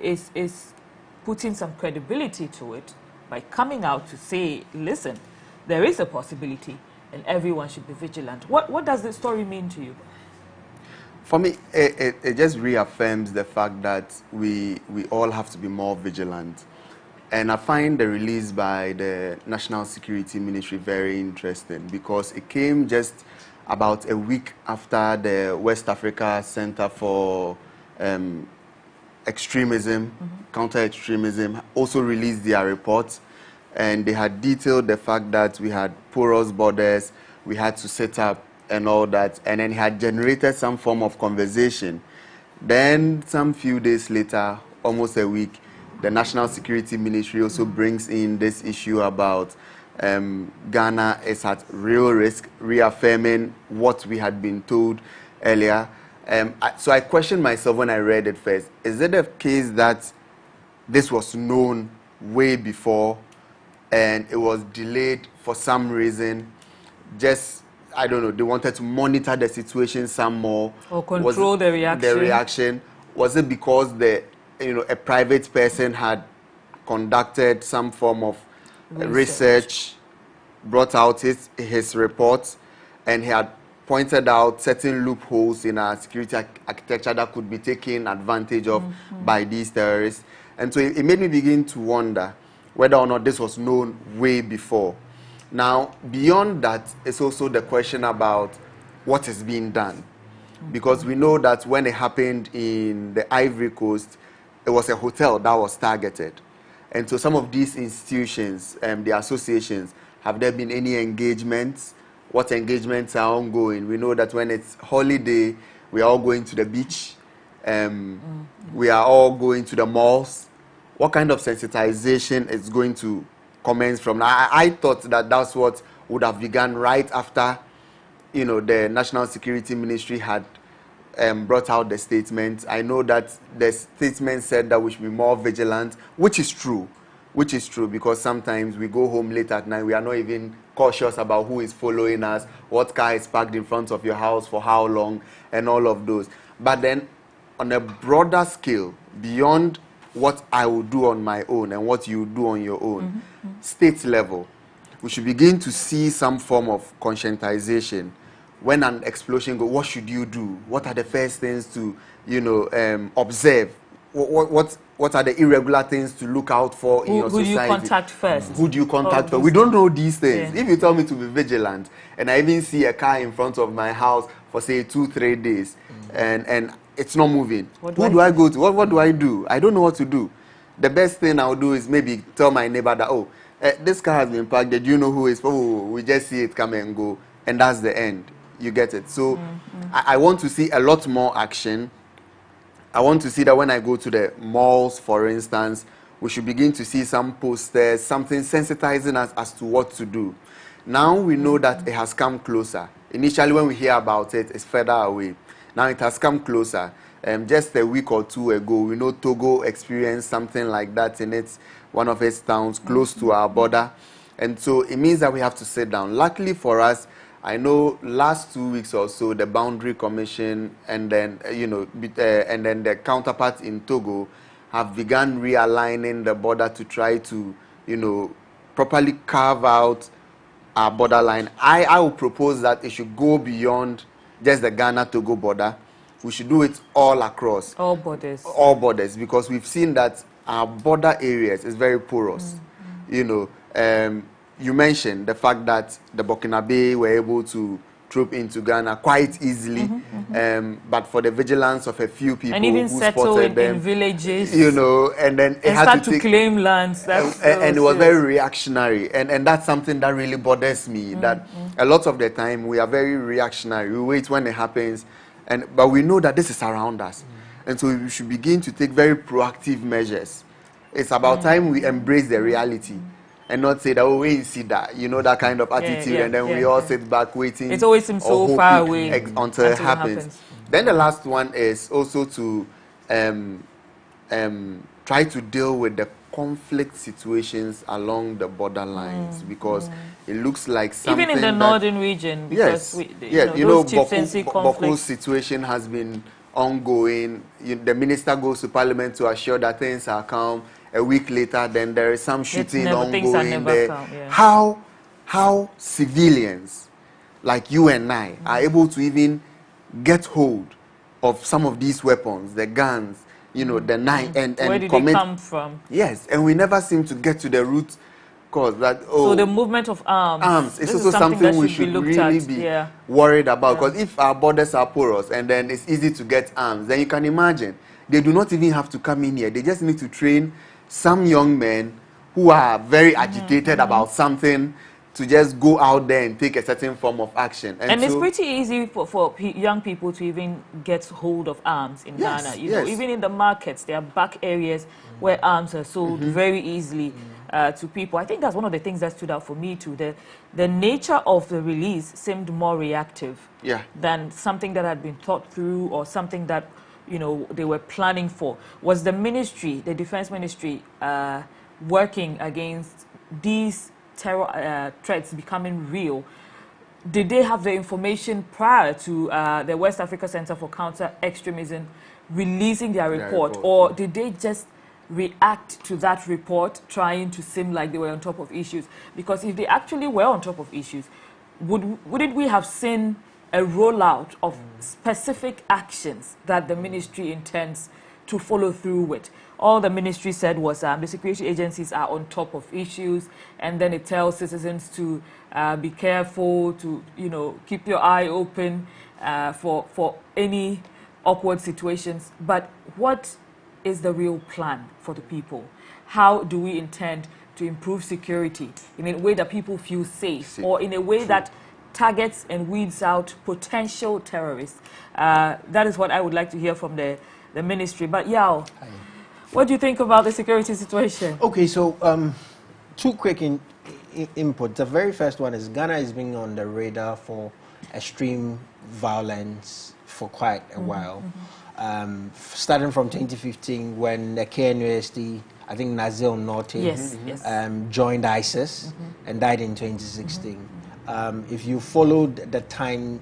is putting some credibility to it by coming out to say, listen, there is a possibility and everyone should be vigilant. What does this story mean to you? For me, it just reaffirms the fact that we all have to be more vigilant. And I find the release by the National Security Ministry very interesting because it came just about a week after the West Africa Center for Extremism, Counter-Extremism, also released their report. And they had detailed the fact that we had porous borders, we had to set up and all that, and then it had generated some form of conversation. Then some few days later, almost a week, the National Security Ministry also brings in this issue about Ghana is at real risk, reaffirming what we had been told earlier. So I questioned myself when I read it first. Is it a case that this was known way before and it was delayed for some reason? Just, I don't know, they wanted to monitor the situation some more. Or control the reaction. Was it because a private person had conducted some form of research, brought out his reports, and he had pointed out certain loopholes in our security architecture that could be taken advantage of by these terrorists? And so it made me begin to wonder whether or not this was known way before. Now, beyond that, it's also the question about what is being done. Because we know that when it happened in the Ivory Coast, it was a hotel that was targeted. And so some of these institutions, the associations, have there been any engagements? What engagements are ongoing? We know that when it's holiday, we are all going to the beach. We are all going to the malls. What kind of sensitization is going to comments from? I thought that that's what would have begun right after, the National Security Ministry had brought out the statement. I know that the statement said that we should be more vigilant, which is true, because sometimes we go home late at night, we are not even cautious about who is following us, what car is parked in front of your house for how long, and all of those. But then on a broader scale, beyond what I will do on my own and what you do on your own, state level, we should begin to see some form of conscientization. When an explosion goes, what should you do? What are the first things to, observe? What are the irregular things to look out for in your society? Who do you contact first? Who do you contact first? We don't know these things. Yeah. If you tell me to be vigilant, and I even see a car in front of my house for say 2-3 days, and it's not moving, who do I go to? What do I do? I don't know what to do. The best thing I'll do is maybe tell my neighbor that, this car has been parked. Did you know who is? Oh, we just see it come and go, and that's the end. You get it? So I want to see a lot more action. I want to see that when I go to the malls, for instance, we should begin to see some posters, something sensitizing us as to what to do. Now we know that it has come closer. Initially, when we hear about it, it's further away. Now it has come closer. Just a week or two ago, we know Togo experienced something like that in one of its towns close to our border. And so it means that we have to sit down. Luckily for us, I know last 2 weeks or so, the Boundary Commission and then, and then the counterparts in Togo have begun realigning the border to try to, properly carve out our borderline. I will propose that it should go beyond just the Ghana-Togo border. We should do it all across. All borders. All borders, because we've seen that our border areas is very porous. You mentioned the fact that the Burkinabe were able to troop into Ghana quite easily, but for the vigilance of a few people and even who settle spotted them, in villages, and then it and had start to claim lands. And it was very reactionary, and that's something that really bothers me. That a lot of the time we are very reactionary. We wait when it happens, but we know that this is around us, and so we should begin to take very proactive measures. It's about time we embrace the reality. And not say that, oh, we see that, that kind of attitude, and then we all sit back waiting. It always seems so far away until it happens. Then the last one is also to try to deal with the conflict situations along the borderlines, because it looks like something even in the northern region. Because Boku's situation has been ongoing. The minister goes to parliament to assure that things are calm. A week later, then there is some shooting ongoing there. Calm, yeah. How civilians like you and I are able to even get hold of some of these weapons, the guns, the knife, and where did they come from? Yes, and we never seem to get to the root cause. So the movement of arms is also something we should really be worried about. Because if our borders are porous and then it's easy to get arms, then you can imagine they do not even have to come in here. They just need to train some young men who are very agitated about something to just go out there and take a certain form of action. And so, it's pretty easy for young people to even get hold of arms in Ghana. You know, even in the markets, there are back areas where arms are sold very easily to people. I think that's one of the things that stood out for me too. The nature of the release seemed more reactive than something that had been thought through or something that they were planning for. Was the ministry, the defense ministry, working against these terror threats becoming real? Did they have the information prior to the West Africa Center for Counter-Extremism releasing their report, or did they just react to that report trying to seem like they were on top of issues? Because if they actually were on top of issues, wouldn't we have seen a rollout of specific actions that the ministry intends to follow through with? All the ministry said was the security agencies are on top of issues, and then it tells citizens to be careful, to keep your eye open for any awkward situations. But what is the real plan for the people? How do we intend to improve security in a way that people feel safe, or in a way that targets and weeds out potential terrorists? That is what I would like to hear from the ministry. But Yao, what do you think about the security situation? Okay, so two quick inputs. The very first one is Ghana is being on the radar for extreme violence for quite a while. Starting from 2015 when the KNUST, I think Nazil Norte, joined ISIS and died in 2016. If you followed the timeline,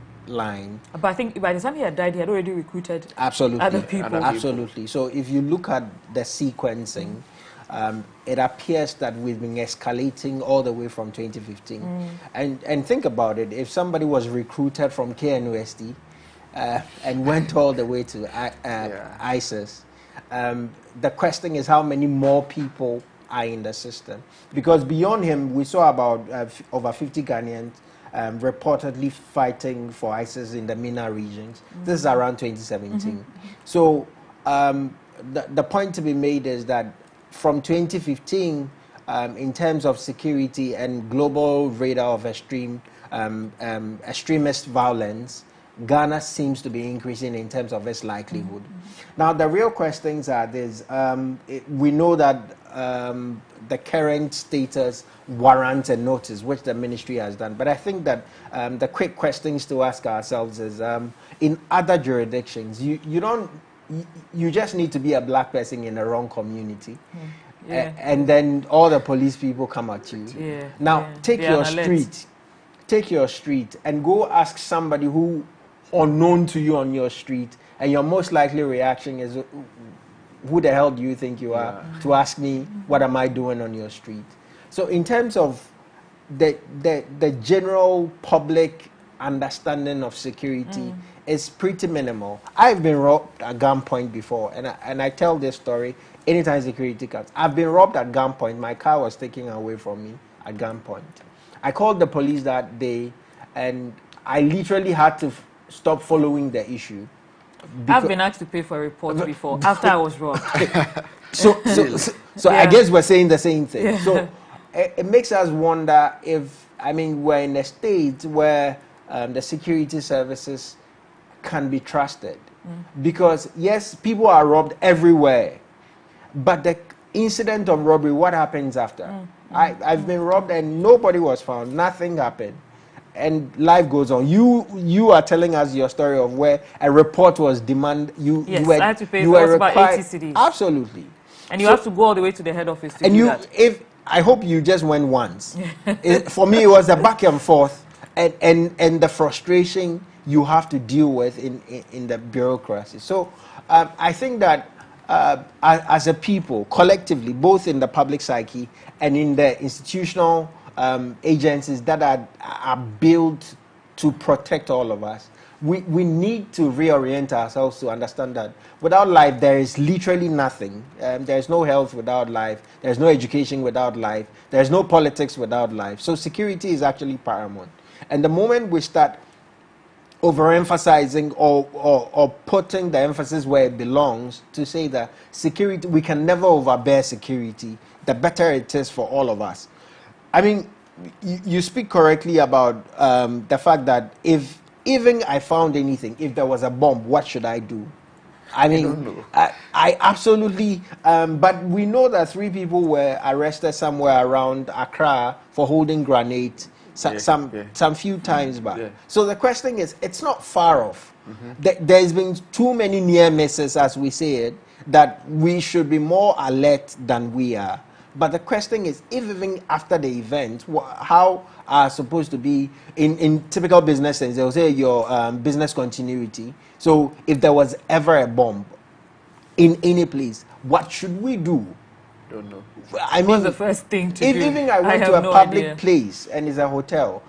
but I think by the time he had died, he had already recruited other people. Absolutely. So if you look at the sequencing, it appears that we've been escalating all the way from 2015. And think about it, if somebody was recruited from KNUST and went all the way to ISIS, the question is how many more people are in the system? Because beyond him, we saw about over 50 Ghanaians reportedly fighting for ISIS in the MENA regions. This is around 2017. So the point to be made is that from 2015, in terms of security and global radar of extremist violence, Ghana seems to be increasing in terms of its likelihood. Now, the real questions are this. We know that the current status warrants a notice, which the ministry has done. But I think that the quick questions to ask ourselves is, in other jurisdictions, you just need to be a black person in the wrong community. And then all the police people come at you. Now, take your street and go ask somebody who unknown to you on your street, and your most likely reaction is, who the hell do you think you are to ask me what am I doing on your street? So in terms of the general public understanding of security is pretty minimal. I've been robbed at gunpoint before, and I tell this story anytime security comes. I've been robbed at gunpoint. My car was taken away from me at gunpoint. I called the police that day, and I literally had to stop following the issue. I've been asked to pay for a report before, after I was robbed. So I guess we're saying the same thing. So it makes us wonder if, we're in a state where the security services can be trusted. Because, yes, people are robbed everywhere. But the incident of robbery, what happens after? I've been robbed and nobody was found. Nothing happened. And life goes on. You are telling us your story of where a report was demanded. I had to pay about 80 cedis. Absolutely. And you have to go all the way to the head office to do that. I hope you just went once. For me, it was a back and forth, and the frustration you have to deal with in the bureaucracy. So I think that as a people, collectively, both in the public psyche and in the institutional agencies that are built to protect all of us, we need to reorient ourselves to understand that without life, there is literally nothing. There's no health without life. There's no education without life. There's no politics without life. So security is actually paramount. And the moment we start overemphasizing or putting the emphasis where it belongs to say that security, we can never overbear security, the better it is for all of us. I mean, you speak correctly about the fact that if even I found anything, if there was a bomb, what should I do? I mean, I absolutely, but we know that 3 people were arrested somewhere around Accra for holding grenades some few times back. Yeah. So the question is, it's not far off. There's been too many near misses, as we say it, that we should be more alert than we are. But the question is, if even after the event, how are supposed to be, in typical business sense, they'll say your business continuity. So if there was ever a bomb in any place, what should we do? Don't know. I mean, what's the first thing to do? Even I went to a public place and it's a hotel,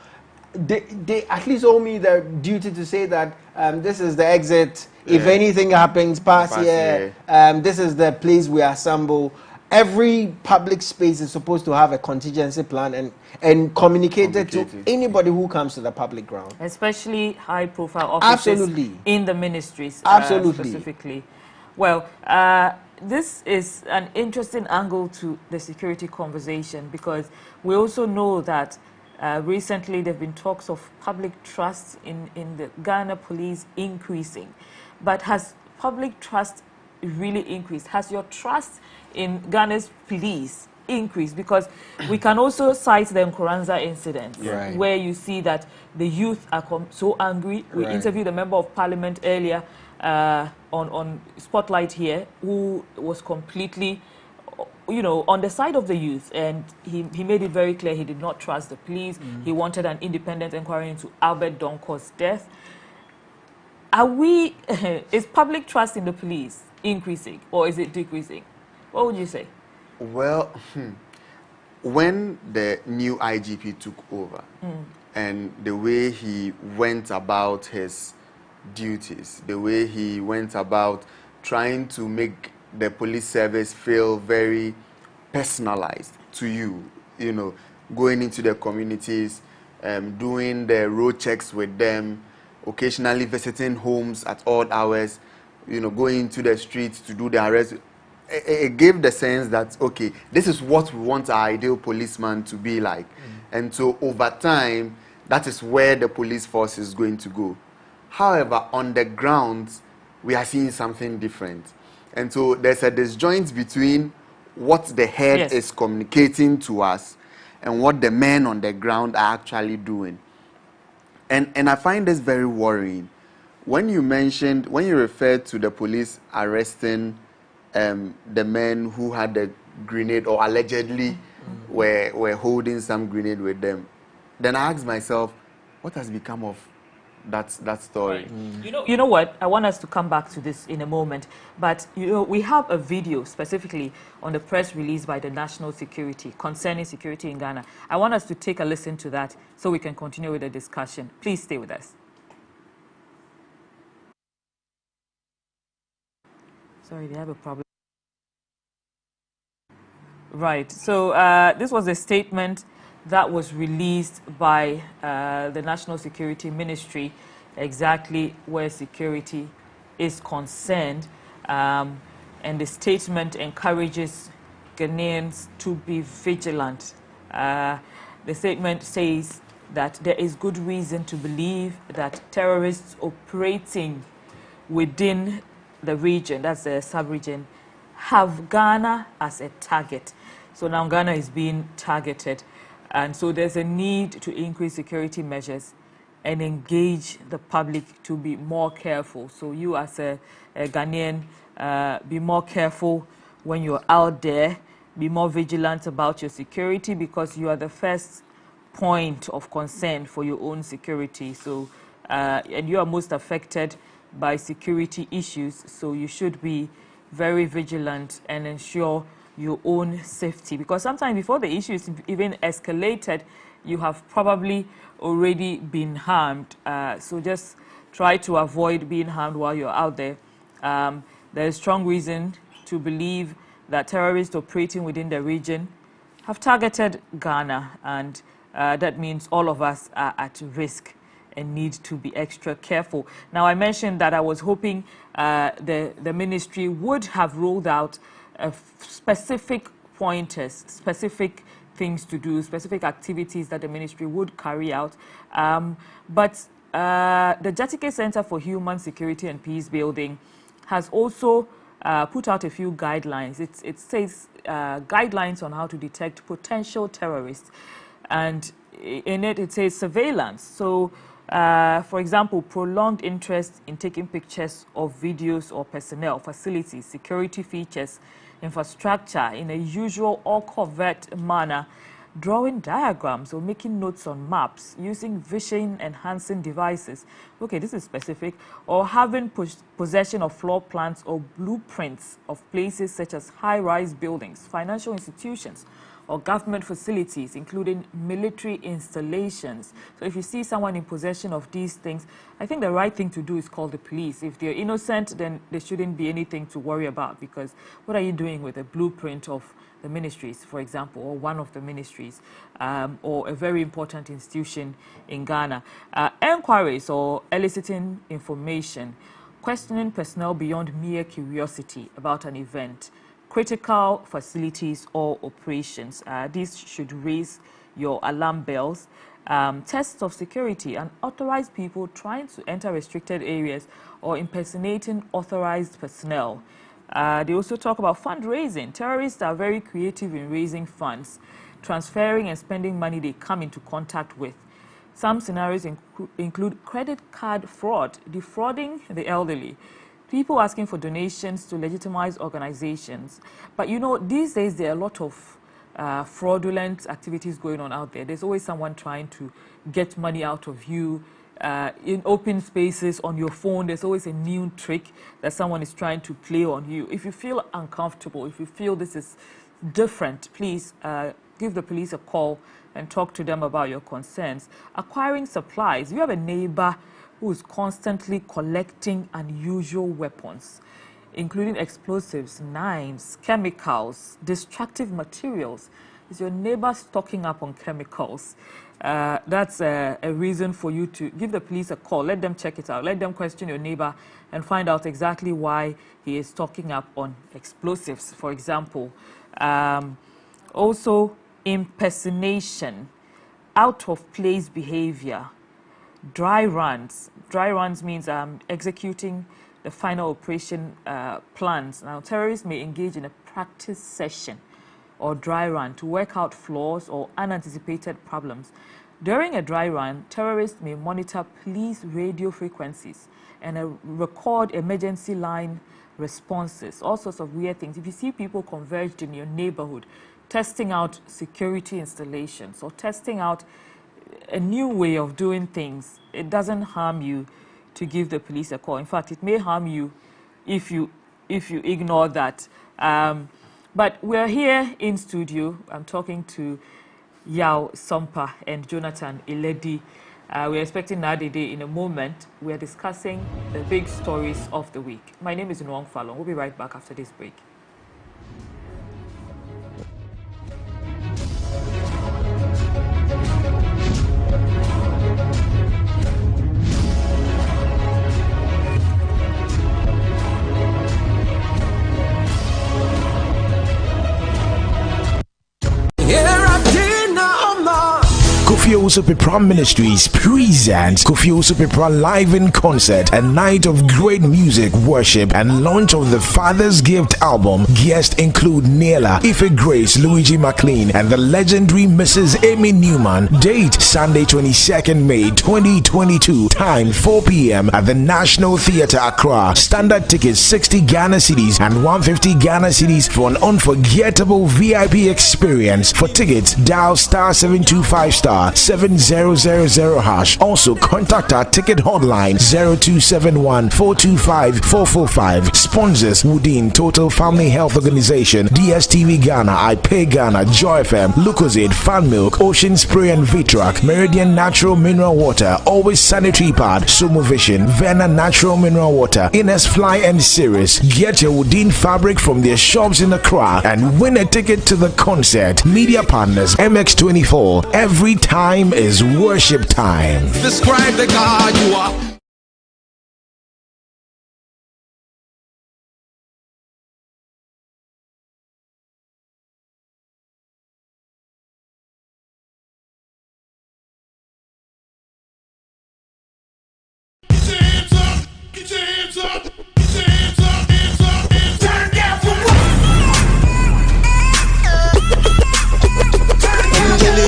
they at least owe me the duty to say that this is the exit. Yeah. If anything happens, pass here. This is the place we assemble. Every public space is supposed to have a contingency plan and communicate it to anybody who comes to the public ground. Especially high-profile officers in the ministries. Specifically. Well, this is an interesting angle to the security conversation because we also know that recently there have been talks of public trust in the Ghana police increasing. But has public trust really increased? Has your trust in Ghana's police increased? Because we can also cite the Nkoranza incident, where you see that the youth are so angry. We interviewed a member of parliament earlier on Spotlight here, who was completely, on the side of the youth, and he made it very clear he did not trust the police. He wanted an independent inquiry into Albert Donko's death. Is public trust in the police increasing or is it decreasing? What would you say? Well, when the new IGP took over and the way he went about his duties, the way he went about trying to make the police service feel very personalized to you, going into the communities, doing the road checks with them, occasionally visiting homes at odd hours, going into the streets to do the arrest. It gave the sense that, okay, this is what we want our ideal policeman to be like. And so over time, that is where the police force is going to go. However, on the ground, we are seeing something different. And so there's a disjoint between what the head is communicating to us and what the men on the ground are actually doing. And I find this very worrying. When you referred to the police arresting the men who had the grenade or allegedly were holding some grenade with them, then I asked myself, what has become of that story? You know what? I want us to come back to this in a moment. But, we have a video specifically on the press release by the National Security concerning security in Ghana. I want us to take a listen to that so we can continue with the discussion. Please stay with us. Sorry, they have a problem. Right. So this was a statement that was released by the National Security Ministry, exactly where security is concerned. And the statement encourages Ghanaians to be vigilant. The statement says that there is good reason to believe that terrorists operating within the region, that's the sub-region, have Ghana as a target. So now Ghana is being targeted. And so there's a need to increase security measures and engage the public to be more careful. So you as a Ghanaian, be more careful when you're out there. Be more vigilant about your security because you are the first point of concern for your own security. So and you are most affected by security issues. So you should be very vigilant and ensure your own safety, because sometimes before the issue is even escalated, you have probably already been harmed. So just try to avoid being harmed while you're out there. There is strong reason to believe that terrorists operating within the region have targeted Ghana, and that means all of us are at risk and need to be extra careful. Now, I mentioned that I was hoping the ministry would have rolled out specific pointers, specific things to do, specific activities that the ministry would carry out. But the Jatike Center for Human Security and Peace Building has also put out a few guidelines. It says guidelines on how to detect potential terrorists. And in it, it says surveillance. So, for example, prolonged interest in taking pictures of videos or personnel, facilities, security features, infrastructure in a usual or covert manner, drawing diagrams or making notes on maps, using vision-enhancing devices. Okay, this is specific. Or having possession of floor plans or blueprints of places such as high-rise buildings, financial institutions, or government facilities, including military installations. So if you see someone in possession of these things, I think the right thing to do is call the police. If they're innocent, then there shouldn't be anything to worry about, because what are you doing with a blueprint of the ministries, for example, or one of the ministries, or a very important institution in Ghana? Enquiries or eliciting information, questioning personnel beyond mere curiosity about an event, critical facilities or operations. These should raise your alarm bells. Tests of security, and authorized people trying to enter restricted areas or impersonating authorized personnel. They also talk about fundraising. Terrorists are very creative in raising funds, transferring and spending money they come into contact with. Some scenarios include credit card fraud, defrauding the elderly, people asking for donations to legitimized organizations. But you know, these days there are a lot of fraudulent activities going on out there. There's always someone trying to get money out of you. In open spaces, on your phone, there's always a new trick that someone is trying to play on you. If you feel uncomfortable, if you feel this is different, please give the police a call and talk to them about your concerns. Acquiring supplies. You have a neighbor who is constantly collecting unusual weapons, including explosives, knives, chemicals, destructive materials. Is your neighbor stocking up on chemicals? That's a reason for you to give the police a call. Let them check it out. Let them question your neighbor and find out exactly why he is stocking up on explosives, for example. Also, impersonation, out-of-place behavior, dry runs. Dry runs means executing the final operation plans. Now, terrorists may engage in a practice session or dry run to work out flaws or unanticipated problems. During a dry run, terrorists may monitor police radio frequencies and record emergency line responses, all sorts of weird things. If you see people converged in your neighborhood, testing out security installations or testing out a new way of doing things, it doesn't harm you to give the police a call. In fact, it may harm you if you ignore that. But we're here in studio. I'm talking to Yao Sompa and Jonathan Iledi. We're expecting Nadede in a moment. We're discussing the big stories of the week. My name is Nwang Falon. We'll be right back after this break. Kofi Osopepra Ministries presents Kofi Osopepra Live in Concert, a night of great music, worship, and launch of the Father's Gift album. Guests include Neela, Ife Grace, Luigi McLean, and the legendary Mrs. Amy Newman. Date Sunday 22nd May 2022. Time 4 p.m. at the National Theatre, Accra. Standard tickets 60 Ghana cedis and 150 Ghana cedis for an unforgettable VIP experience. For tickets, dial *725*. #7000#. Also contact our ticket hotline 0271 425 445. Sponsors Woodin Total Family Health Organization, DSTV Ghana, I Pay Ghana, Joy FM, Lucozade, Fan Milk, Ocean Spray and Vitrac, Meridian Natural Mineral Water, Always Sanitary Pad, Sumo Vision, Vena Natural Mineral Water, Ines Fly and Series. Get your Woodin fabric from their shops in Accra and win a ticket to the concert. Media partners MX24. Every time is worship time. Describe the God you are.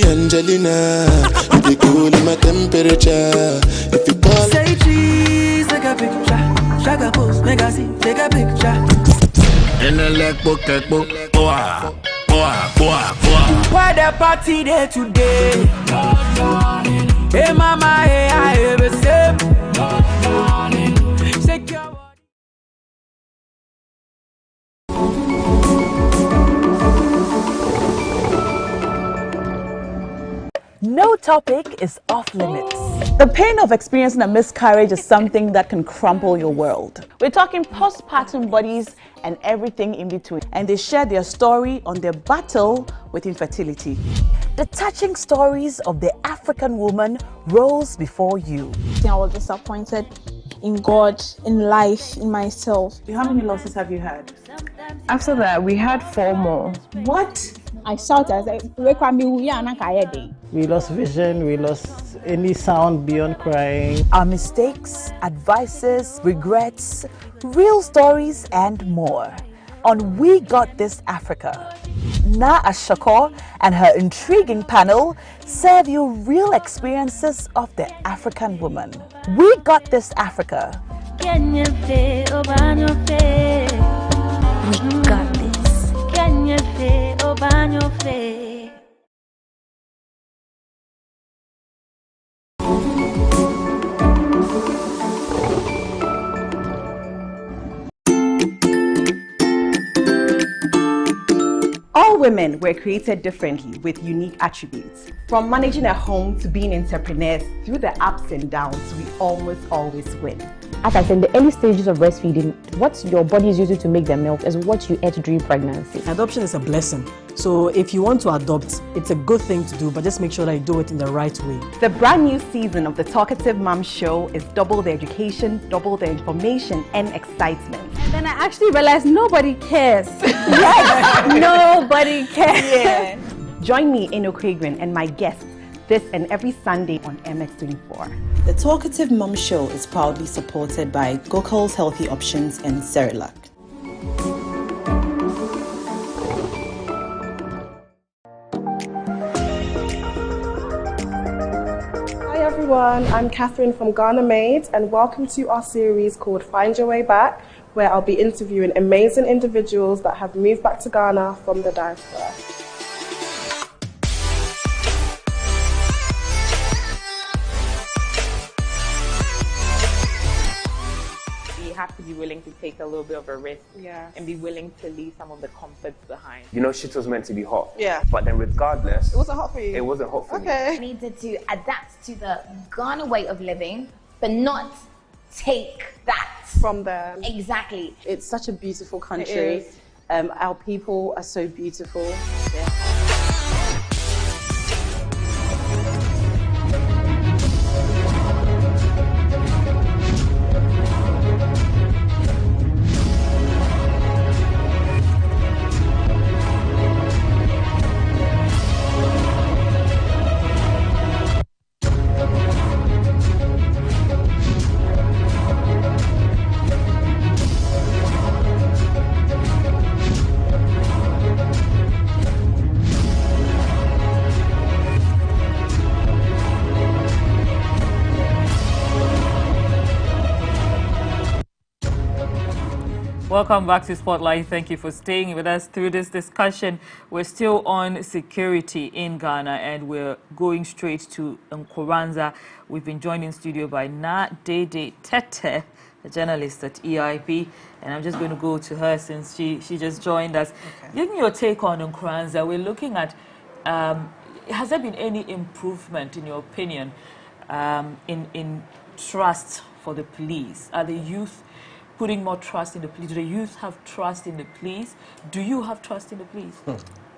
Angelina, you be cool in my temperature. If you call, say cheese, take a picture. Shaka post, make a see, take a picture. In the leg book, boah. Why the party there today? Hey mama, hey I have a sip. Shake your body. No topic is off limits. The pain of experiencing a miscarriage is something that can crumple your world. We're talking postpartum bodies and everything in between. And they share their story on their battle with infertility. The touching stories of the African woman rose before you. I was disappointed in God, in life, in myself. How many losses have you had? After that, we had 4 more. What? I shouted, I said, We lost vision, we lost any sound beyond crying. Our mistakes, advices, regrets, real stories, and more. On We Got This Africa. Na Ashakor and her intriguing panel serve you real experiences of the African woman. We Got This Africa. We got this. All women were created differently with unique attributes. From managing a home to being entrepreneurs, through the ups and downs, we almost always win. As I said, in the early stages of breastfeeding, what your body is using to make the milk is what you ate during pregnancy. Adoption is a blessing. So if you want to adopt, it's a good thing to do, but just make sure that you do it in the right way. The brand new season of the Talkative Mom Show is double the education, double the information and excitement. And then I actually realized nobody cares. Yes, nobody cares. Yeah. Join me, Eno Kragren, and my guests this and every Sunday on MX24. The Talkative Mom Show is proudly supported by Gokul's Healthy Options and Cerelac. Hi everyone, I'm Catherine from Ghana Made, and welcome to our series called Find Your Way Back, where I'll be interviewing amazing individuals that have moved back to Ghana from the diaspora. Have to be willing to take a little bit of a risk, and be willing to leave some of the comforts behind. You know, shit was meant to be hot. Yeah. But then regardless, it wasn't hot for you. It wasn't hot for me. I needed to adapt to the Ghana way of living, but not take that from them. Exactly. It's such a beautiful country. Our people are so beautiful. Yeah. Welcome back to Spotlight. Thank you for staying with us through this discussion. We're still on security in Ghana, and we're going straight to Nkoranza. We've been joined in studio by Na Dede Tete, a journalist at EIP, and I'm just going to go to her since she just joined us. Okay. Give me your take on Nkoranza. We're looking at, has there been any improvement, in your opinion, in trust for the police? Are the youth putting more trust in the police? Do the youth have trust in the police? Do you have trust in the police?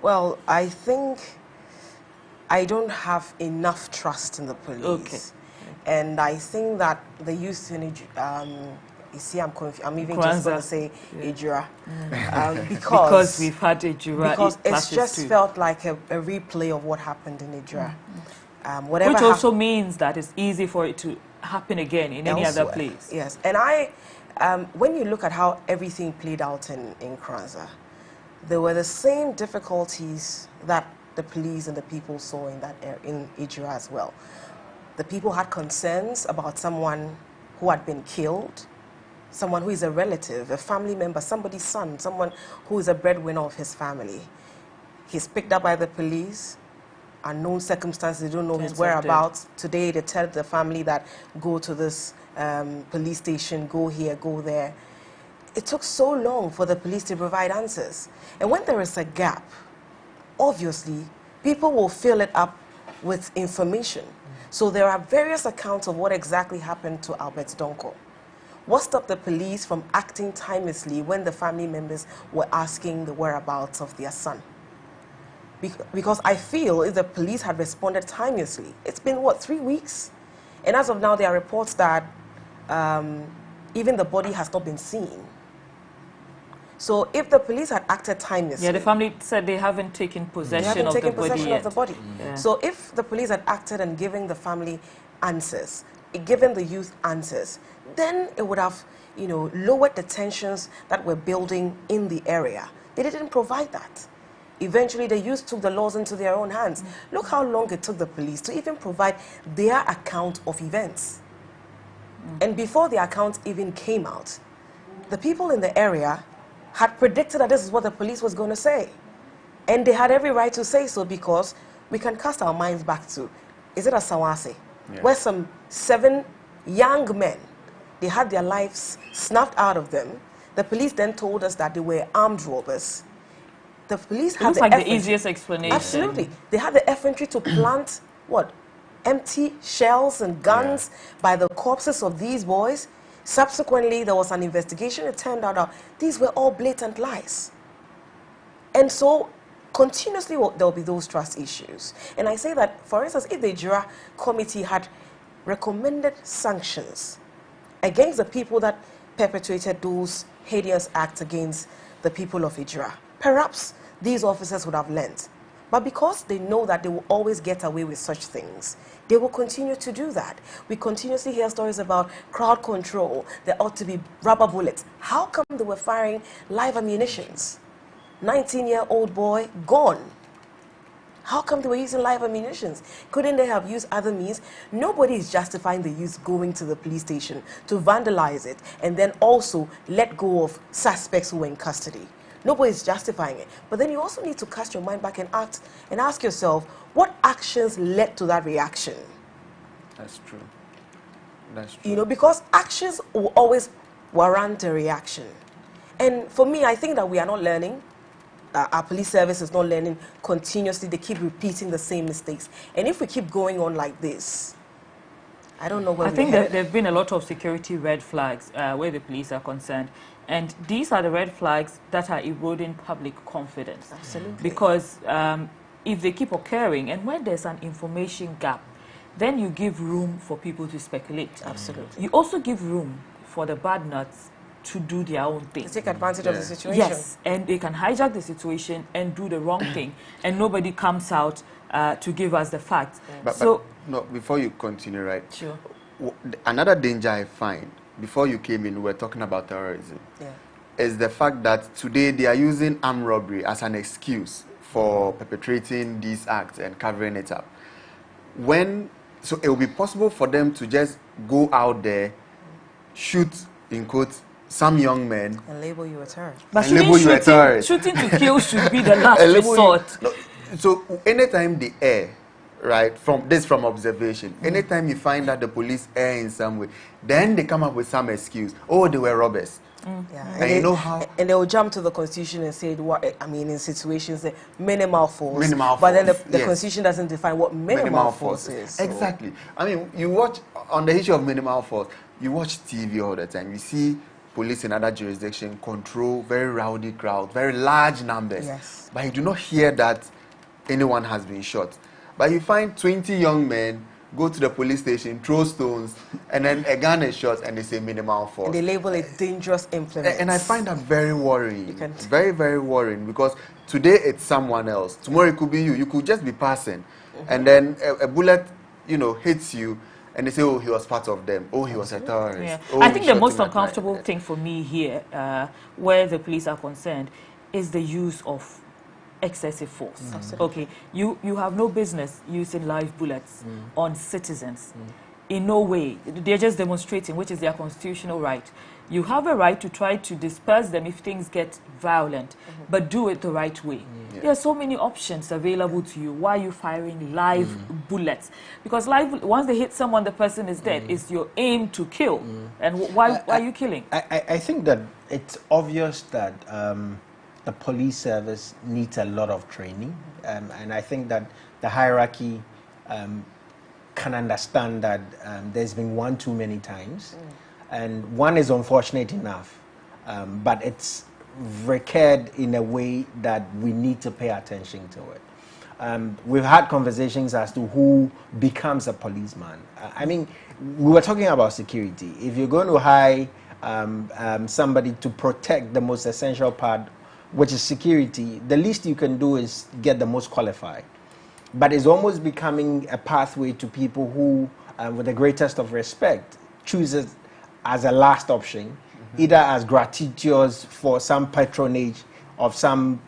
Well, I think I don't have enough trust in the police. Okay. And I think that the youth in you see, I'm confused. I'm even just going to say Ejura. Because we've had Ejura. Because it's just felt like a replay of what happened in Ejura. Which also means that it's easy for it to happen again in any other place. Yes. And when you look at how everything played out in Nkoranza, there were the same difficulties that the police and the people saw in that area, in Ejura as well. The people had concerns about someone who had been killed, someone who is a relative, a family member, somebody's son, someone who is a breadwinner of his family. He's picked up by the police, unknown circumstances, they don't know his whereabouts. Today they tell the family that go to this police station, go here, go there. It took so long for the police to provide answers. And when there is a gap, obviously, people will fill it up with information. So there are various accounts of what exactly happened to Albert Donko. What stopped the police from acting timelessly when the family members were asking the whereabouts of their son? Because I feel if the police had responded timelessly, it's been, what, 3 weeks? And as of now, there are reports that even the body has not been seen. So if the police had acted timelessly... Yeah, the family said they haven't taken possession of the body yet. So if the police had acted and given the family answers, given the youth answers, then it would have, lowered the tensions that were building in the area. They didn't provide that. Eventually, the youth took the laws into their own hands. Look how long it took the police to even provide their account of events. And before the account even came out, the people in the area had predicted that this is what the police was going to say. And they had every right to say so, because we can cast our minds back to, is it a Sawase? Yeah. Where some 7 young men, they had their lives snuffed out of them. The police then told us that they were armed robbers. The police had the easiest explanation. Absolutely. They had the effrontery to plant, what, empty shells and guns by the corpses of these boys. Subsequently, there was an investigation. It turned out that these were all blatant lies. And so, continuously, there will be those trust issues. And I say that, for instance, if the Ejura committee had recommended sanctions against the people that perpetrated those hideous acts against the people of Ejura, perhaps these officers would have learned. But because they know that they will always get away with such things, they will continue to do that. We continuously hear stories about crowd control. There ought to be rubber bullets. How come they were firing live ammunitions? 19-year-old boy gone. How come they were using live ammunitions? Couldn't they have used other means? Nobody is justifying the youth going to the police station to vandalize it and then also let go of suspects who were in custody. Nobody's justifying it. But then you also need to cast your mind back and ask yourself, what actions led to that reaction? That's true. That's true. Because actions will always warrant a reaction. And for me, I think that we are not learning. Our police service is not learning continuously. They keep repeating the same mistakes. And if we keep going on like this, I don't know where I think there have been a lot of security red flags where the police are concerned. And these are the red flags that are eroding public confidence. Absolutely. Because if they keep occurring, and when there's an information gap, then you give room for people to speculate. Absolutely. You also give room for the bad nuts to do their own thing. To take advantage of the situation. Yes, and they can hijack the situation and do the wrong thing, and nobody comes out to give us the facts. But no, before you continue, right? Sure. Another danger I find, before you came in, we were talking about terrorism, is the fact that today they are using armed robbery as an excuse for perpetrating these acts and covering it up. So it will be possible for them to just go out there, shoot, in quotes, some young men and label you a terrorist. But shooting to kill should be the last resort. No, so anytime they err, right, from observation, anytime you find that the police err in some way, then they come up with some excuse. Oh, they were robbers. Yeah. And you know how? And they will jump to the Constitution and say, in situations, minimal force. Minimal but force. then the Constitution doesn't define what minimal force is. So. Exactly. I mean, you watch, on the issue of minimal force, you watch TV all the time. You see police in other jurisdictions control very rowdy crowd, very large numbers. Yes. But you do not hear that anyone has been shot. But you find 20 young men go to the police station, throw stones, and then a gun is shot, and they say minimal force. And they label it dangerous implement. And I find that very worrying. Very, very worrying, because today it's someone else. Tomorrow it could be you. You could just be passing, and then a bullet, hits you, and they say, oh, he was part of them. Oh, he was a terrorist. Yeah. Oh, I think the most uncomfortable thing for me here, where the police are concerned, is the use of excessive force. Okay, you have no business using live bullets on citizens. In no way. They're just demonstrating, which is their constitutional right. You have a right to try to disperse them if things get violent, but do it the right way. There are so many options available to you. Why are you firing live bullets? Because once they hit someone, the person is dead. It's your aim to kill. And why are you killing? I think that it's obvious that the police service needs a lot of training, and I think that the hierarchy can understand that there's been one too many times, and one is unfortunate enough, but it's recurred in a way that we need to pay attention to it. We've had conversations as to who becomes a policeman. I mean, we were talking about security. If you're going to hire somebody to protect the most essential part, which is security, the least you can do is get the most qualified. But it's almost becoming a pathway to people who, with the greatest of respect, choose it as a last option, either as gratuitous for some patronage of some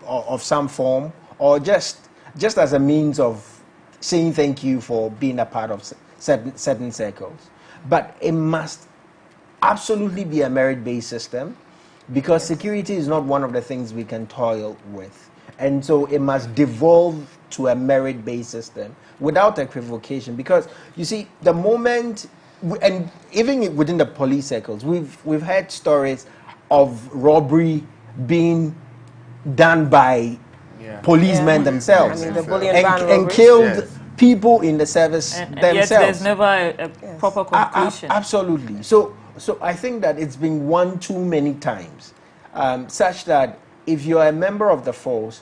form, or just as a means of saying thank you for being a part of certain circles. But it must absolutely be a merit-based system, because security is not one of the things we can toil with. And so it must devolve to a merit-based system without equivocation. Because, you see, the moment, and even within the police circles, we've heard stories of robbery being done by policemen themselves. I mean, the and killed people in the service themselves. Yet there's never a proper conclusion. Absolutely. So I think that it's been one too many times, such that if you're a member of the force,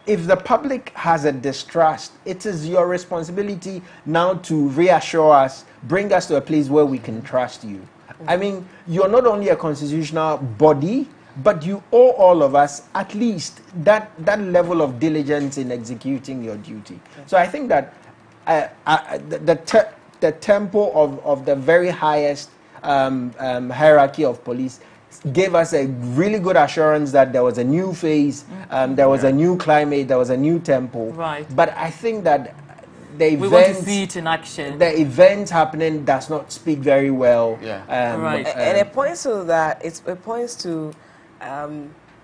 if the public has a distrust, it is your responsibility now to reassure us, bring us to a place where we can trust you. I mean, you're not only a constitutional body, but you owe all of us at least that level of diligence in executing your duty. So I think that the tempo of the very highest hierarchy of police gave us a really good assurance that there was a new phase, there was a new climate, there was a new tempo. Right. But I think that we want to see it in action. The event happening does not speak very well. Right. And it points to that. It points to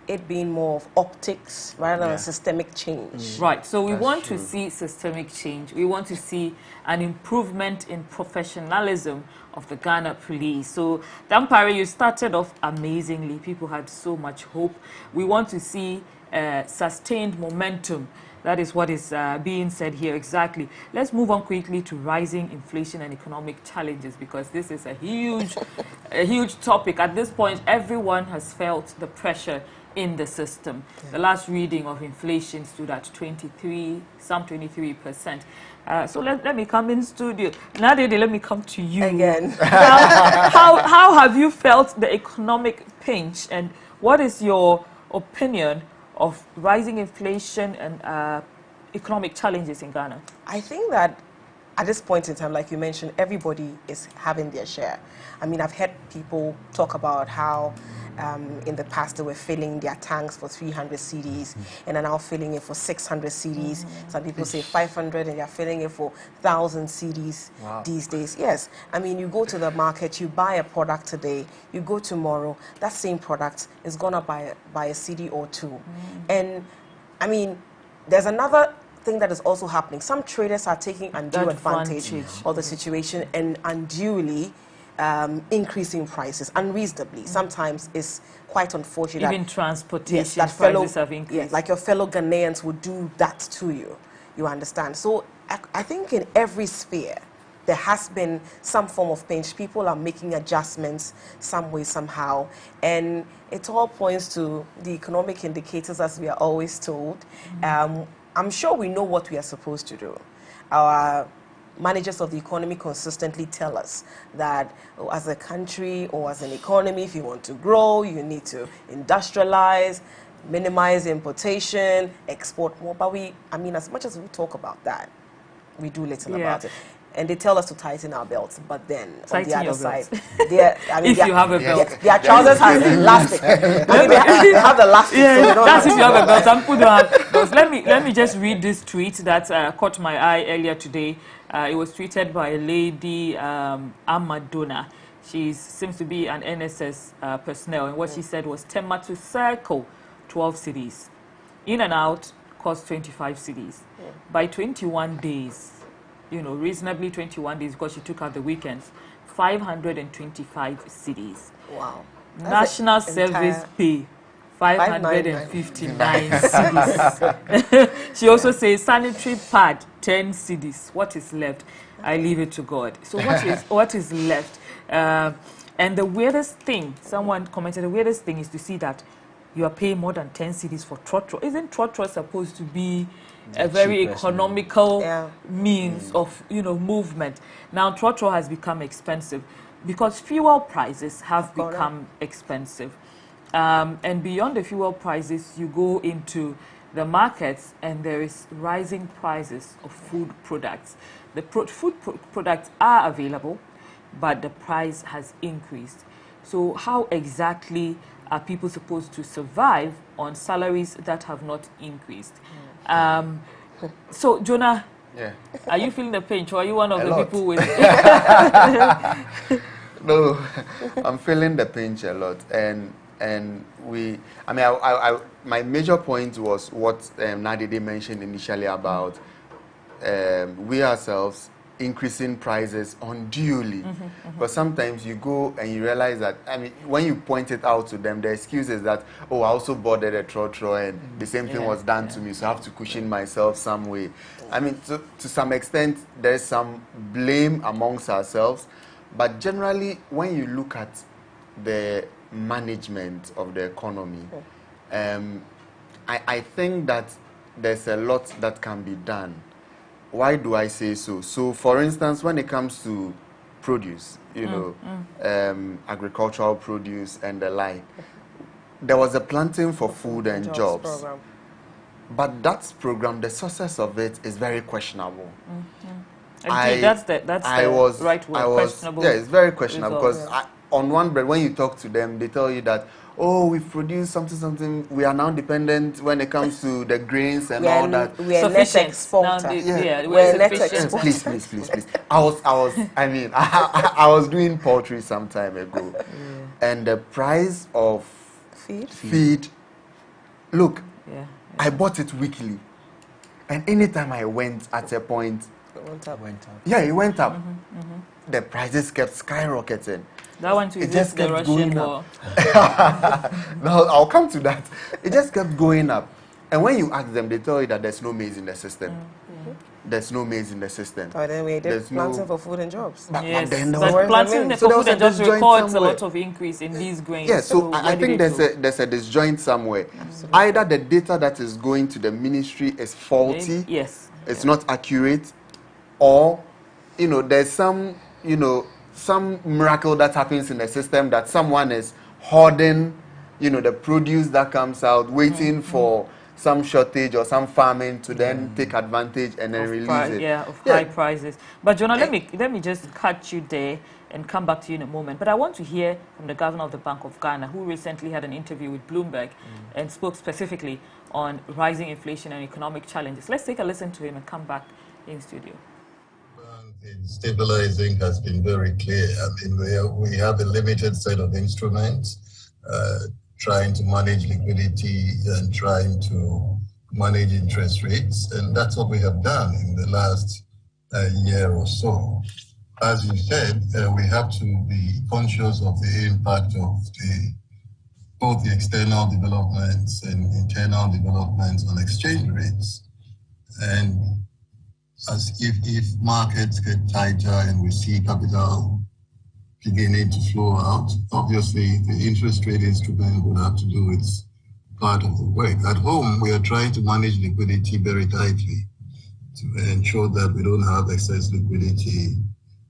it being more of optics rather than systemic change. Right. So we want to see systemic change. We want to see an improvement in professionalism of the Ghana police. So, Dampare, you started off amazingly. People had so much hope. We want to see sustained momentum. That is what is being said here exactly. Let's move on quickly to rising inflation and economic challenges, because this is a huge topic. At this point, everyone has felt the pressure in the system. The last reading of inflation stood at 23%. So let me come in studio. Nadia, let me come to you. Again. How have you felt the economic pinch, and what is your opinion of rising inflation and economic challenges in Ghana? I think that at this point in time, like you mentioned, everybody is having their share. I mean, I've heard people talk about how in the past, they were filling their tanks for 300 cedis and are now filling it for 600 cedis. Some people say 500 and they're filling it for 1,000 cedis these days. Yes, I mean, you go to the market, you buy a product today, you go tomorrow, that same product is gone up by a cedi or two. And I mean, there's another thing that is also happening. Some traders are taking undue advantage of the situation and unduly increasing prices unreasonably. Sometimes it's quite unfortunate. Even transportation that prices have increased. Yes, like your fellow Ghanaians would do that to you. You understand? So I think in every sphere, there has been some form of pinch. People are making adjustments some way, somehow. And it all points to the economic indicators, as we are always told. I'm sure we know what we are supposed to do. Our managers of the economy consistently tell us that as a country or as an economy, if you want to grow, you need to industrialize, minimize importation, export more. But I mean, as much as we talk about that, we do little about it. And they tell us to tighten our belts, but then on the other side, if you have a belt, their trousers has elastic. I mean, they have the elastic. Yeah, so that's if you have a belt. Some people don't have belts. Let me just read this tweet that caught my eye earlier today. It was tweeted by a lady, Amadona. She seems to be an NSS personnel, and what she said was Tema to circle 12 cedis. In and out cost 25 cedis. By 21 days, you know, reasonably 21 days because she took out the weekends, 525 cedis. Wow. National service pay, 559 cedis. She also says sanitary pad, 10 cedis. What is left? I leave it to God. So what is left? And the weirdest thing, someone commented, the weirdest thing is to see that you are paying more than 10 cedis for trotro. Isn't trotro supposed to be a very economical means of, you know, movement? Now trotro has become expensive because fuel prices have become expensive. And beyond the fuel prices, you go into the markets and there is rising prices of food products. The food products are available, but the price has increased. So how exactly are people supposed to survive on salaries that have not increased? So, Jonah, are you feeling the pinch, or are you one of the people with... No, I'm feeling the pinch a lot. And I mean, my major point was what Nadide mentioned initially about we ourselves increasing prices unduly. But sometimes you go and you realize that, I mean, when you point it out to them, the excuse is that, oh, I also boarded a trotro and the same thing was done to me, so I have to cushion myself some way. I mean, to some extent, there's some blame amongst ourselves. But generally, when you look at the management of the economy, I think that there's a lot that can be done. Why do I say so? So, for instance, when it comes to produce, you know, agricultural produce and the like, there was a planting for food and jobs. Program. But that program, the success of it is very questionable. That's the right word, questionable. Yeah, it's very questionable because on one bread, when you talk to them, they tell you that, oh, we've produced something. We are now dependent when it comes to the grains and all that. We are net exporter. We're net exporter. Please. I was doing poultry some time ago, and the price of feed. Look, I bought it weekly, and anytime I went at a point, it went up. Yeah, it went up. The prices kept skyrocketing. That one too, it just kept going up. No, I'll come to that. It just kept going up. And when you ask them, they tell you that there's no maize in the system. There's no maize in the system. Oh, then we did planting for food and jobs. But then planting for food and jobs records a lot of increase in these grains. Yeah, so I think there's a disjoint somewhere. Absolutely. Either the data that is going to the ministry is faulty, it's not accurate, or, you know, there's some miracle that happens in the system that someone is hoarding, you know, the produce that comes out, waiting for some shortage or some famine to then take advantage and then release it. Yeah, of high prices. But Jonah, let me just cut you there and come back to you in a moment. But I want to hear from the governor of the Bank of Ghana, who recently had an interview with Bloomberg and spoke specifically on rising inflation and economic challenges. Let's take a listen to him and come back in studio. Stabilizing has been very clear. I mean, we have a limited set of instruments, trying to manage liquidity and trying to manage interest rates, and that's what we have done in the last year or so. As you said, we have to be conscious of the impact of both the external developments and internal developments on exchange rates. And as if markets get tighter and we see capital beginning to flow out, obviously the interest rate instrument would have to do its part of the work. At home, we are trying to manage liquidity very tightly to ensure that we don't have excess liquidity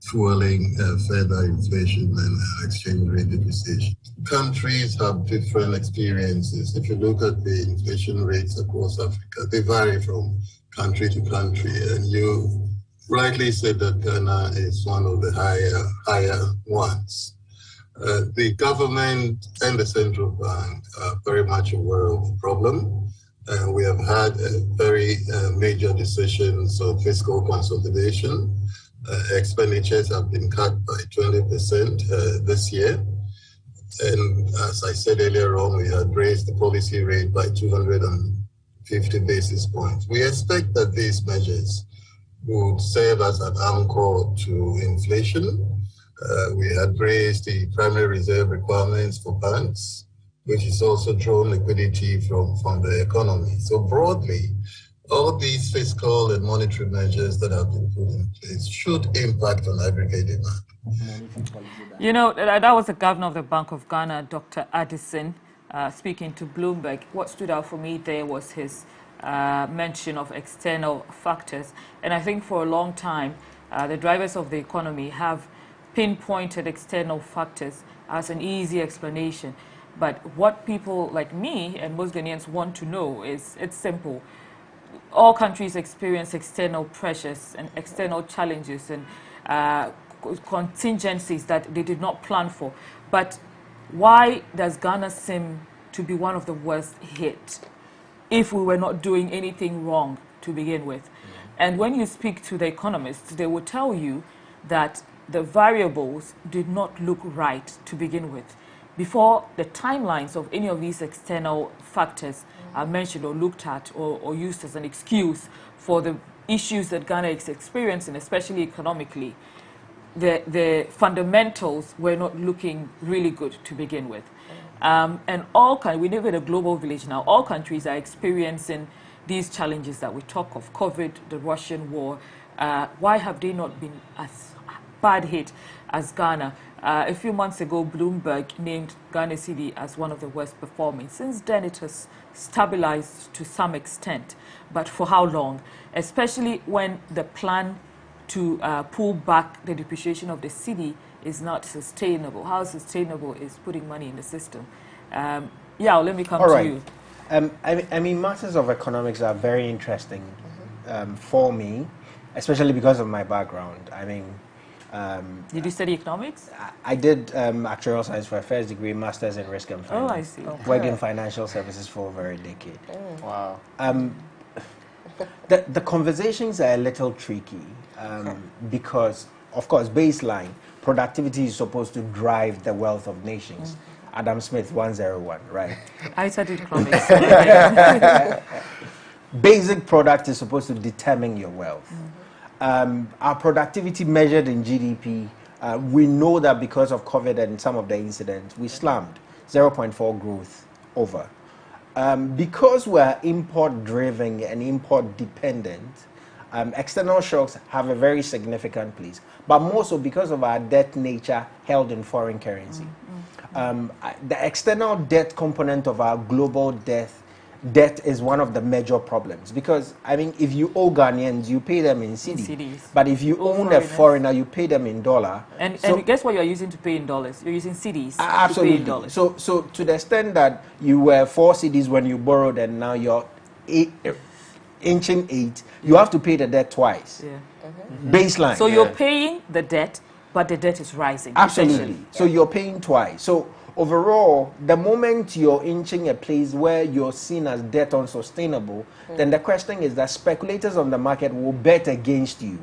fueling further inflation and exchange rate depreciation. Countries have different experiences. If you look at the inflation rates across Africa, they vary from country to country, and you rightly said that Ghana is one of the higher ones. The government and the central bank are very much aware of the problem. We have had very major decisions on fiscal consolidation. Expenditures have been cut by 20% this year. And as I said earlier on, we had raised the policy rate by 250 basis points. We expect that these measures would serve as an anchor to inflation. We had raised the primary reserve requirements for banks, which is also drawn liquidity from the economy. So broadly, all these fiscal and monetary measures that have been put in place should impact on aggregate demand. You know, that was the governor of the Bank of Ghana, Dr. Addison, speaking to Bloomberg. What stood out for me there was his mention of external factors. And I think for a long time, the drivers of the economy have pinpointed external factors as an easy explanation. But what people like me and most Ghanaians want to know is, it's simple. All countries experience external pressures and external challenges and contingencies that they did not plan for. But why does Ghana seem to be one of the worst hit if we were not doing anything wrong to begin with? And when you speak to the economists, they will tell you that the variables did not look right to begin with. Before the timelines of any of these external factors are mentioned or looked at or used as an excuse for the issues that Ghana is experiencing, especially economically, the fundamentals were not looking really good to begin with. And we live in a global village now. All countries are experiencing these challenges that we talk of, COVID, the Russian war. Why have they not been as bad hit as Ghana? A few months ago, Bloomberg named Ghana cedi as one of the worst performing. Since then, it has stabilized to some extent. But for how long? Especially when the plan to pull back the depreciation of the cedi is not sustainable. How sustainable is putting money in the system? Yeah, let me come to you. I mean, matters of economics are very interesting for me, especially because of my background. I mean, did you study economics? I did actuarial science for a first degree, master's in risk and finance. Oh, I see. Worked in financial services for over a decade. Wow. The conversations are a little tricky because, of course, baseline, productivity is supposed to drive the wealth of nations. Adam Smith, 101, right? I studied economics. Basic product is supposed to determine your wealth. Our productivity measured in GDP, we know that because of COVID and some of the incidents, we slammed 0.4 growth over. Because we're import-driven and import-dependent, external shocks have a very significant place, but more so because of our debt nature held in foreign currency. The external debt component of our global debt is one of the major problems, because I mean, if you owe Ghanaians, you pay them in cedis, but if you own a foreigner, you pay them in dollar. And guess what you're using to pay in dollars? You're using cedis. Absolutely. To pay in dollars. So to the extent that you were 4 cedis when you borrowed and now you're inching 8, you have to pay the debt twice. Yeah. Baseline. So you're paying the debt, but the debt is rising. Absolutely. So you're paying twice. So overall, the moment you're inching a place where you're seen as debt unsustainable, then the question is that speculators on the market will bet against you,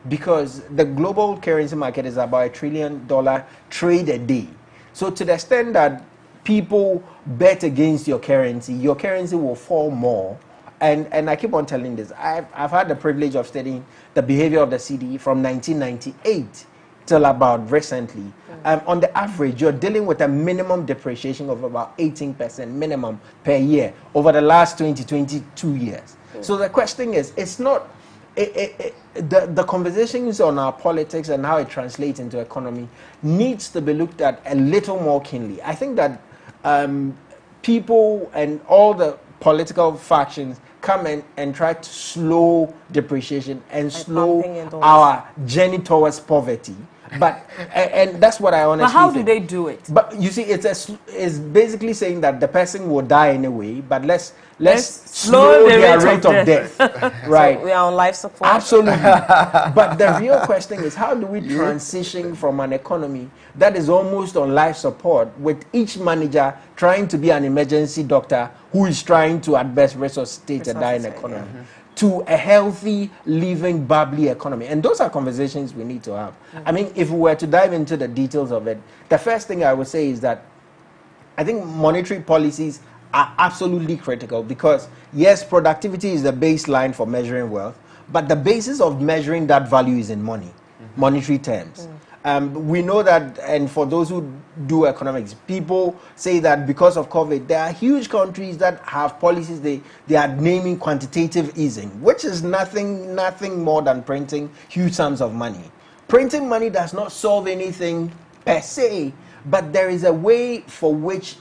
because the global currency market is about $1 trillion trade a day. So to the extent that people bet against your currency will fall more. And I keep on telling this. I've had the privilege of studying the behavior of the CD from 1998 till about recently. On the average, you're dealing with a minimum depreciation of about 18% minimum per year over the last 22 years. So the question is, it's not the conversations on our politics and how it translates into economy needs to be looked at a little more keenly. I think that people and all the political factions come and try to slow depreciation and slow our journey towards poverty. But and that's what I honestly. But how do think. they do it? But you see, it's basically saying that the person will die anyway. But let's slow their rate of death. Right? So we are on life support. Absolutely. But the real question is, how do we transition from an economy that is almost on life support, with each manager trying to be an emergency doctor who is trying to at best resuscitate a dying economy, to a healthy, living, bubbly economy? And those are conversations we need to have. I mean, if we were to dive into the details of it, the first thing I would say is that I think monetary policies are absolutely critical, because yes, productivity is the baseline for measuring wealth, but the basis of measuring that value is in money, monetary terms. We know that, and for those who do economics, people say that because of COVID, there are huge countries that have policies they are naming quantitative easing, which is nothing more than printing huge sums of money. Printing money does not solve anything per se, but there is a way for which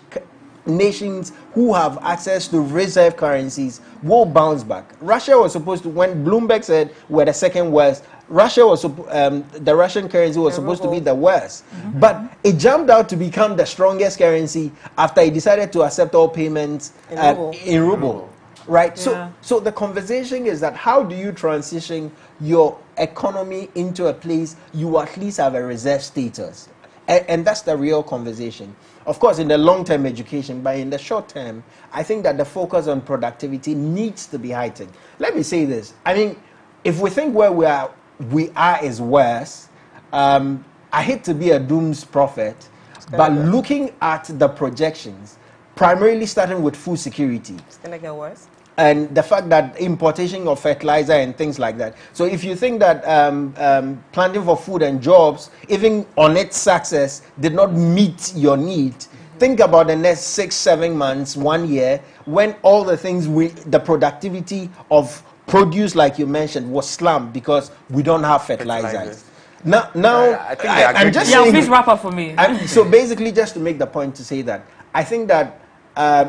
nations who have access to reserve currencies will bounce back. Russia was supposed to, when Bloomberg said we're the second worst, Russia was the Russian currency was supposed to be the worst, but it jumped out to become the strongest currency after it decided to accept all payments in ruble. Right? Yeah. So the conversation is that how do you transition your economy into a place you at least have a reserve status? And that's the real conversation. Of course, in the long-term education, but in the short term, I think that the focus on productivity needs to be heightened. Let me say this. I mean, if we think where we are is worse, I hate to be a dooms prophet, but looking at the projections, primarily starting with food security. It's going to get worse. And the fact that importation of fertilizer and things like that. So if you think that planting for food and jobs, even on its success, did not meet your need, think about the next 6-7 months, 1 year, when all the things the productivity of produce, like you mentioned, was slumped because we don't have fertilizers. Now, I think I'm just saying, please wrap up for me. So basically, just to make the point to say that, I think that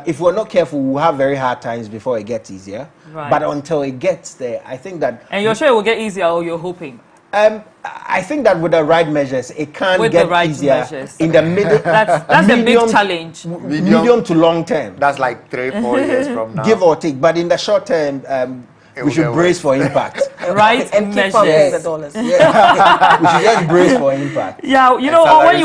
if we're not careful, we'll have very hard times before it gets easier. Right. But until it gets there, I think that... And you're sure it will get easier, or you're hoping? I think that with the right measures, it can get easier measures. In the middle. That's the big challenge. Medium to long term. That's like 3-4 years from now. Give or take. But in the short term, we should brace for impact. Right and keep pumping the dollars. Yeah. We should just brace for impact. Yeah, you know, when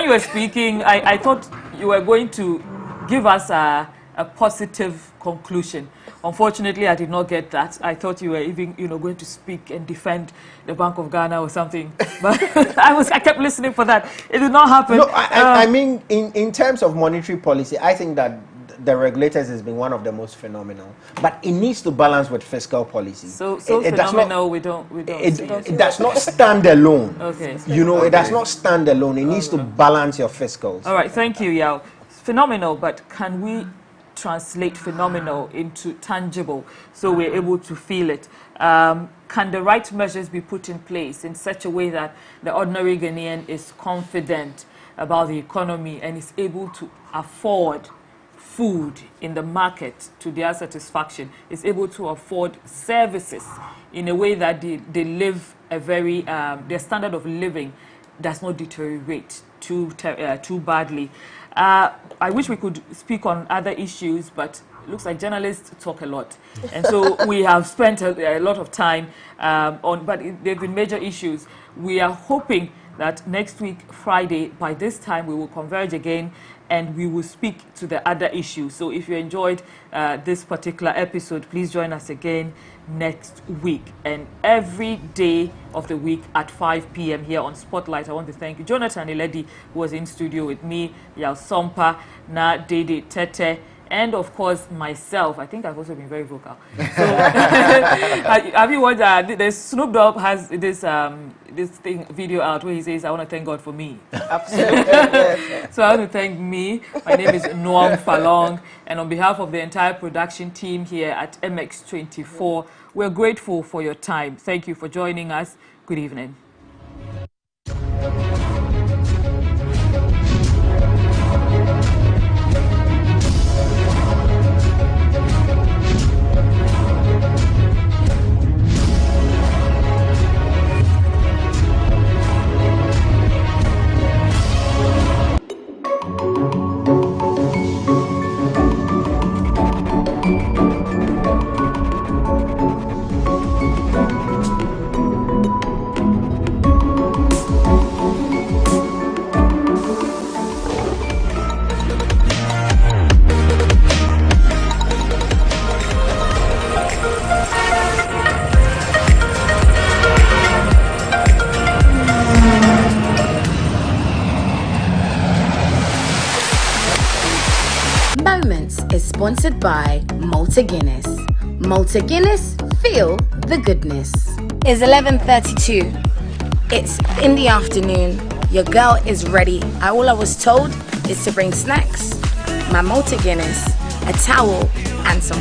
you were speaking, I thought you were going to give us a positive conclusion. Unfortunately, I did not get that. I thought you were even, going to speak and defend the Bank of Ghana or something. But I kept listening for that. It did not happen. No, I mean, in terms of monetary policy, I think that the regulators has been one of the most phenomenal. But it needs to balance with fiscal policy. So phenomenal, we don't. It does not stand alone. Okay. It does not stand alone. It needs to balance your fiscals. All right, thank you, Yao. Phenomenal, but can we translate phenomenal into tangible so we're able to feel it? Can the right measures be put in place in such a way that the ordinary Ghanaian is confident about the economy and is able to afford food in the market to their satisfaction, is able to afford services in a way that they live a very, their standard of living does not deteriorate too badly? I wish we could speak on other issues, but looks like journalists talk a lot. And so we have spent a lot of time on, but there have been major issues. We are hoping that next week, Friday, by this time, we will converge again and we will speak to the other issues. So if you enjoyed this particular episode, please join us again next week. And every day of the week at 5 p.m. here on Spotlight, I want to thank you. Jonathan Eledi, who was in studio with me, Yal Sompa, Na Dede Tete, and of course myself. I think I've also been very vocal. So, have you watched the Snoop Dogg has this video out where he says, "I want to thank God for me." Absolutely. So I want to thank me. My name is Noam Falong, and on behalf of the entire production team here at MX24, we're grateful for your time. Thank you for joining us. Good evening. Is sponsored by Malta Guinness. Malta Guinness, feel the goodness. It's 11:32. It's in the afternoon. Your girl is ready. All I was told is to bring snacks, my Malta Guinness, a towel, and some